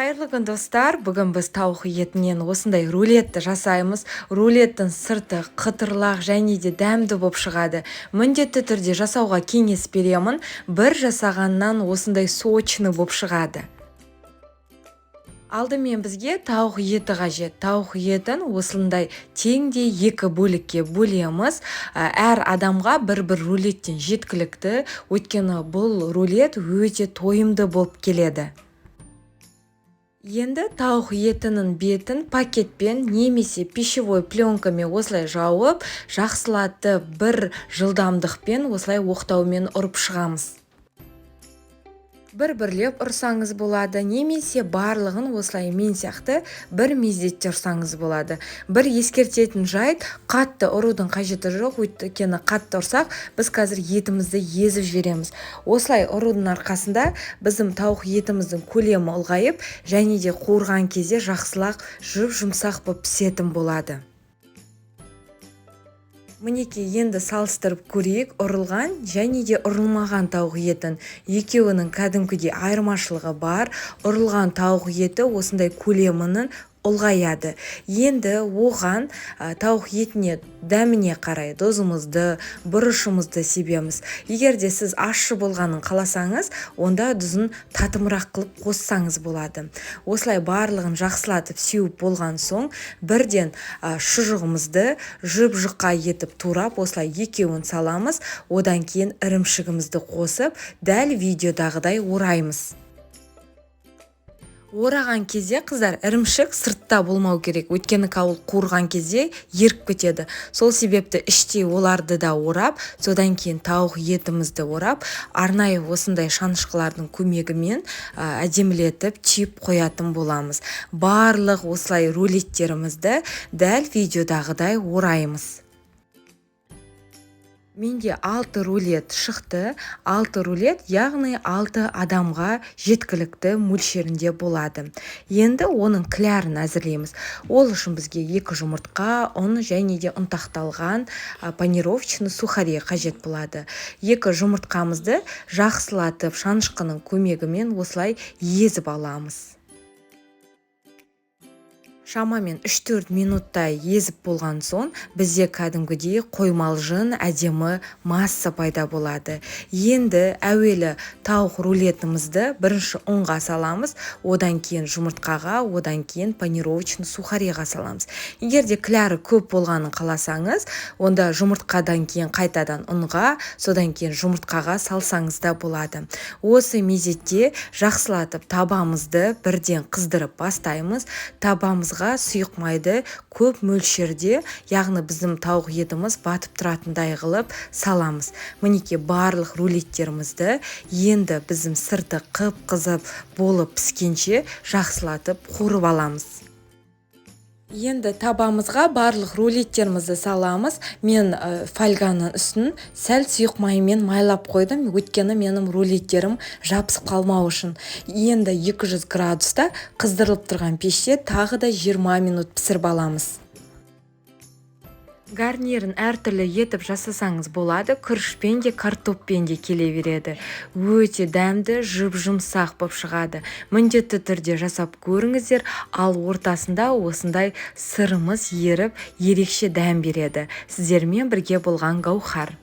Қайырлы күн достар, бүгін біз тауық етінен осындай рулетті жасаймыз. Рулеттің сырты қытырлақ және де дәмді болып шығады. Міндетті түрде жасауға кеңес беремін. Бір жасағаннан осындай сочны болып шығады. Алдымен бізге тауық еті қажет. Тауық етін осындай теңдей екі бөлікке бөлеміз. Әр адамға бір рулеттен жеткілікті, өйткені бұл рулет өте тойымды болып келеді. Енді тауық етінің бетін пакетпен немесе пищевой пленкамен осылай жауып, жақсылатып бір жылдамдықпен осылай оқтаумен ұрып шығамыз. Бір-бірлеп ұрсаңыз болады, немесе барлығын осылай мен сияқты бір мезетте ұрсаңыз болады. Бір ескертетін жайт, қатты ұрудың қажеті жоқ, өйткені қатты ұрсақ, біз қазір етімізді езіп жібереміз. Осылай ұрудың арқасында біздің тауық етіміздің көлемі ұлғайып, және де қуырған кезде жақсылақ жұп-жұмсақ болып пісетін болады. Мінекей енді салыстырып көрейік ұрылған және де ұрылмаған тауық етін. Екеуінің кәдімгідей айырмашылығы бар. Ұрылған тауық еті осындай көлемінің ұлғаяды. Енді оған тауық етіне дәміне қарай тұзымызды, бұрышымызды себеміз. Егер де сіз ащы болғанын қаласаңыз, онда тұзын татымырақ қылып қоссаңыз болады. Осылай барлығын жақсылатып сеуіп болған соң, бірден шұжығымызды жұп-жұқа етіп турап, осылай екеуін саламыз, одан кейін ірімшігімізді қосып, дәл видеодағыдай ораймыз. Ораған кезде қыздар ірімшік сыртта болмау керек, өйткені ол қуырған кезде еріп кетеді. Сол себепті іште оларды да орап, содан кейін тауық етімізді орап, арнайы осындай шанышқылардың көмегімен әдемілетіп түйіп қоятын боламыз. Барлық осылай рулеттерімізді дәл видеодағыдай ораймыз. Менде 6 рулет шықты. 6 рулет, яғни 6 адамға жеткілікті мөлшерінде болады. Енді оның кіләрін әзірлейміз. Ол үшін бізге 2 жұмыртқа, ұн және де ұнтақталған панировочный сухари қажет болады. 2 жұмыртқамызды жақсылатып шанышқының көмегімен осылай езіп аламыз. Шамамен 3-4 минутта езіп болған соң, бізде кәдімгідей қоймалжың әдемі масса пайда болады. Енді әуелі тауық рулетімізді бірінші ұнға саламыз, одан кейін жұмыртқаға, одан кейін панировочный сухариға саламыз. Егер де кіләрі көп болғанын қаласаңыз, онда жұмыртқадан кейін қайтадан ұнға, содан кейін жұмыртқаға салсаңыз да болады. Осы мезетте жақсылатып табамызды бірден қыздырып бастаймыз. Табамызға сұйық майды көп мөлшерде, яғни біздің тауық етіміз батып тұратындай қылып саламыз. Мінекей барлық рулеттерімізді енді біздің сырты қып-қызып болып піскенше жақсылатып қуырып аламыз. Енді табамызға барлық рулеттерімізді саламыз. Мен фольганың үстін сәл сұйық маймен майлап қойдым, өйткені менің рулеттерім жабысып қалмау үшін. Енді 200 градуста қыздырылып тұрған пеште тағы да 20 минут пісіріп аламыз. Гарнирін әртүрлі етіп жасасаңыз болады, күрішпен де картоппен де келе береді. Өте дәмді, жұп-жұмсақ болып шығады. Міндетті түрде жасап көріңіздер, ал ортасында осындай сырымыз еріп, ерекше дәм береді. Сіздермен бірге болған Гаухар.